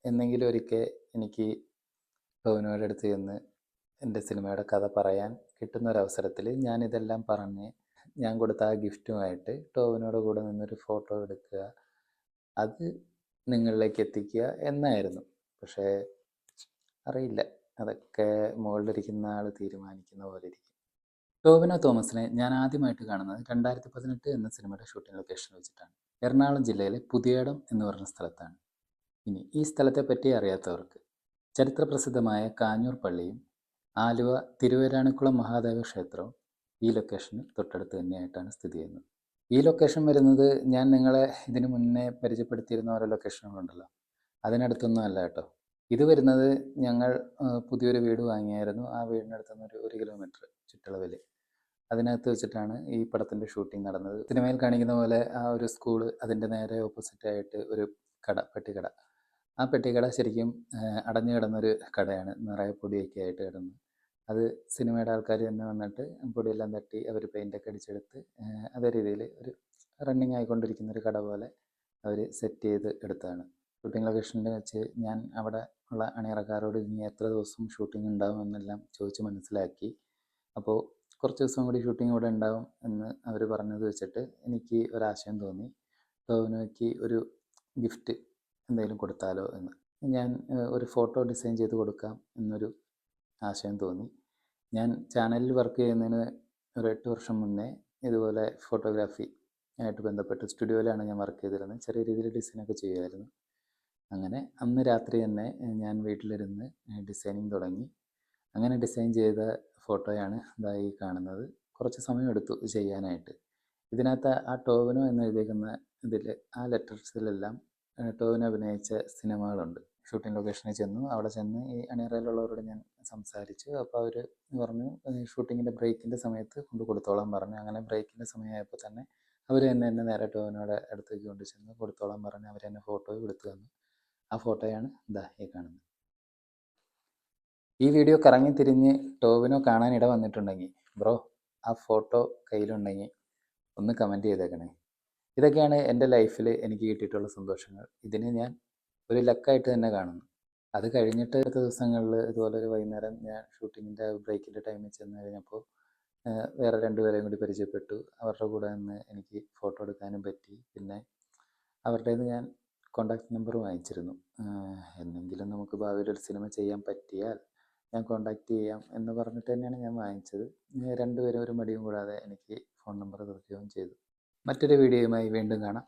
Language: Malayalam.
എന്നെങ്കിലും ഒരിക്കൽ എനിക്ക് ടോവിനോയുടെ അടുത്ത് ചെന്ന് എൻ്റെ സിനിമയുടെ കഥ പറയാൻ കിട്ടുന്നൊരവസരത്തിൽ ഞാനിതെല്ലാം പറഞ്ഞ് ഞാൻ കൊടുത്ത ആ ഗിഫ്റ്റുമായിട്ട് ടോവിനോയുടെ കൂടെ നിന്നൊരു ഫോട്ടോ എടുക്കുക, അത് നിങ്ങളിലേക്ക് എത്തിക്കുക എന്നായിരുന്നു. പക്ഷേ അറിയില്ല, അതൊക്കെ മുകളിലിരിക്കുന്ന ആൾ തീരുമാനിക്കുന്ന പോലെ ഇരിക്കും. ടോവിനോ തോമസിനെ ഞാൻ ആദ്യമായിട്ട് കാണുന്നത് 2018 എന്ന സിനിമയുടെ ഷൂട്ടിംഗ് ലൊക്കേഷൻ വെച്ചിട്ടാണ്. എറണാകുളം ജില്ലയിലെ പുതിയടം എന്ന് പറഞ്ഞ സ്ഥലത്താണ്. ഇനി ഈ സ്ഥലത്തെ പറ്റി അറിയാത്തവർക്ക്, ചരിത്രപ്രസിദ്ധമായ കാഞ്ഞൂർ പള്ളിയും ആലുവ തിരുവരാണിക്കുളം മഹാദേവ ക്ഷേത്രവും ഈ ലൊക്കേഷന് തൊട്ടടുത്ത് തന്നെയായിട്ടാണ് സ്ഥിതി ചെയ്യുന്നത്. ഈ ലൊക്കേഷൻ വരുന്നത് ഞാൻ നിങ്ങളെ ഇതിനു മുന്നേ പരിചയപ്പെടുത്തിയിരുന്ന ഓരോ ലൊക്കേഷനുകളുണ്ടല്ലോ, അതിനടുത്തൊന്നും അല്ല കേട്ടോ. ഇത് വരുന്നത് ഞങ്ങൾ പുതിയൊരു വീട് വാങ്ങിയായിരുന്നു. ആ വീടിനടുത്ത് നിന്ന് ഒരു 1 കിലോമീറ്റർ ചുറ്റളവിൽ, അതിനകത്ത് വെച്ചിട്ടാണ് ഈ പടത്തിൻ്റെ ഷൂട്ടിംഗ് നടന്നത്. സിനിമയിൽ കാണിക്കുന്ന പോലെ ആ ഒരു സ്കൂള്, അതിൻ്റെ നേരെ ഓപ്പോസിറ്റായിട്ട് ഒരു കട, പെട്ടിക്കട. ആ പെട്ടിക്കട ശരിക്കും അടഞ്ഞു കിടന്നൊരു കടയാണ്, നിറയെ പൊടിയൊക്കെ ആയിട്ട് കിടന്ന്. അത് സിനിമയുടെ ആൾക്കാർ തന്നെ വന്നിട്ട് പൊടിയെല്ലാം തട്ടി അവർ പെയിൻ്റൊക്കെ അടിച്ചെടുത്ത് അതേ രീതിയിൽ ഒരു റണ്ണിങ് ആയിക്കൊണ്ടിരിക്കുന്നൊരു കട പോലെ അവർ സെറ്റ് ചെയ്ത് എടുത്തതാണ്. ഷൂട്ടിംഗ് ലൊക്കേഷനിൽ വെച്ച് ഞാൻ അവിടെ ഉള്ള അണിയറക്കാരോട് ഇനി എത്ര ദിവസം ഷൂട്ടിംഗ് ഉണ്ടാവും എന്നെല്ലാം ചോദിച്ച് മനസ്സിലാക്കി. അപ്പോൾ കുറച്ച് ദിവസം കൂടി ഷൂട്ടിംഗ് ഇവിടെ ഉണ്ടാവും എന്ന് അവർ പറഞ്ഞത് വെച്ചിട്ട് എനിക്ക് ഒരാശയം തോന്നി, ടോവിനോയ്ക്ക് ഒരു ഗിഫ്റ്റ് എന്തെങ്കിലും കൊടുത്താലോ എന്ന്. ഞാൻ ഒരു ഫോട്ടോ ഡിസൈൻ ചെയ്ത് കൊടുക്കാം എന്നൊരു ആശയം തോന്നി. ഞാൻ ചാനലിൽ വർക്ക് ചെയ്യുന്നതിന് ഒരു 8 വർഷം മുന്നേ ഇതുപോലെ ഫോട്ടോഗ്രാഫി ആയിട്ട് ബന്ധപ്പെട്ട് സ്റ്റുഡിയോയിലാണ് ഞാൻ വർക്ക് ചെയ്തിരുന്നത്. ചെറിയ രീതിയിൽ ഡിസൈനൊക്കെ ചെയ്യുമായിരുന്നു. അങ്ങനെ അന്ന് രാത്രി തന്നെ ഞാൻ വീട്ടിലിരുന്ന് ഡിസൈനിങ് തുടങ്ങി. അങ്ങനെ ഡിസൈൻ ചെയ്ത ഫോട്ടോയാണ് ഇതായി കാണുന്നത്. കുറച്ച് സമയമെടുത്തു ചെയ്യാനായിട്ട്. ഇതിനകത്ത് ആ ടോവിനോ എന്ന് എഴുതിയിരിക്കുന്ന ഇതിൽ ആ ലെറ്റേഴ്സിലെല്ലാം ടോവിനോ അഭിനയിച്ച സിനിമകളുണ്ട്. ഷൂട്ടിംഗ് ലൊക്കേഷനിൽ ചെന്നു. അവിടെ ചെന്ന് ഈ അണിയറയിലുള്ളവരോട് ഞാൻ സംസാരിച്ചു. അപ്പോൾ അവർ പറഞ്ഞു ഷൂട്ടിങ്ങിൻ്റെ ബ്രേക്കിൻ്റെ സമയത്ത് കൊണ്ട് കൊടുത്തോളാൻ പറഞ്ഞു. അങ്ങനെ ബ്രേക്കിൻ്റെ സമയമായപ്പോൾ തന്നെ അവർ തന്നെ എന്നെ നേരെ ടോവിനോയുടെ അടുത്തേക്ക് കൊണ്ട് ചെന്ന് കൊടുത്തോളാൻ പറഞ്ഞ് അവർ എന്നെ ഫോട്ടോയും എടുത്തു തന്നു. ആ ഫോട്ടോയാണ് ഇതാ ഈ കാണുന്നത്. ഈ വീഡിയോ കറങ്ങി തിരിഞ്ഞ് ടോവിനോ കാണാൻ ഇട വന്നിട്ടുണ്ടെങ്കിൽ ബ്രോ ആ ഫോട്ടോ കയ്യിലുണ്ടെങ്കിൽ ഒന്ന് കമൻറ്റ് ചെയ്തേക്കണേ. ഇതൊക്കെയാണ് എൻ്റെ ലൈഫിൽ എനിക്ക് കിട്ടിയിട്ടുള്ള സന്തോഷങ്ങൾ. ഇതിനെ ഞാൻ ഒരു ലക്കായിട്ട് തന്നെ കാണുന്നു. അത് കഴിഞ്ഞിട്ട് അടുത്ത ദിവസങ്ങളിൽ ഇതുപോലൊരു വൈകുന്നേരം ഞാൻ ഷൂട്ടിങ്ങിൻ്റെ ബ്രേക്കിൻ്റെ ടൈമിൽ ചെന്ന് കഴിഞ്ഞപ്പോൾ വേറെ 2 പേരെയും കൂടി പരിചയപ്പെട്ടു. അവരുടെ കൂടെ നിന്ന് എനിക്ക് ഫോട്ടോ എടുക്കാനും പറ്റി. പിന്നെ അവരുടെ നിന്ന് ഞാൻ കോൺടാക്റ്റ് നമ്പർ വാങ്ങിച്ചിരുന്നു. എന്നെങ്കിലും നമുക്ക് ഭാവിയിൽ ഒരു സിനിമ ചെയ്യാൻ പറ്റിയാൽ ഞാൻ കോൺടാക്റ്റ് ചെയ്യാം എന്ന് പറഞ്ഞിട്ട് തന്നെയാണ് ഞാൻ വാങ്ങിച്ചത്. 2 പേരും ഒരു മടിയും കൂടാതെ എനിക്ക് ഫോൺ നമ്പർ തരികയും ചെയ്തു. മറ്റൊരു വീഡിയോയുമായി വീണ്ടും കാണാം.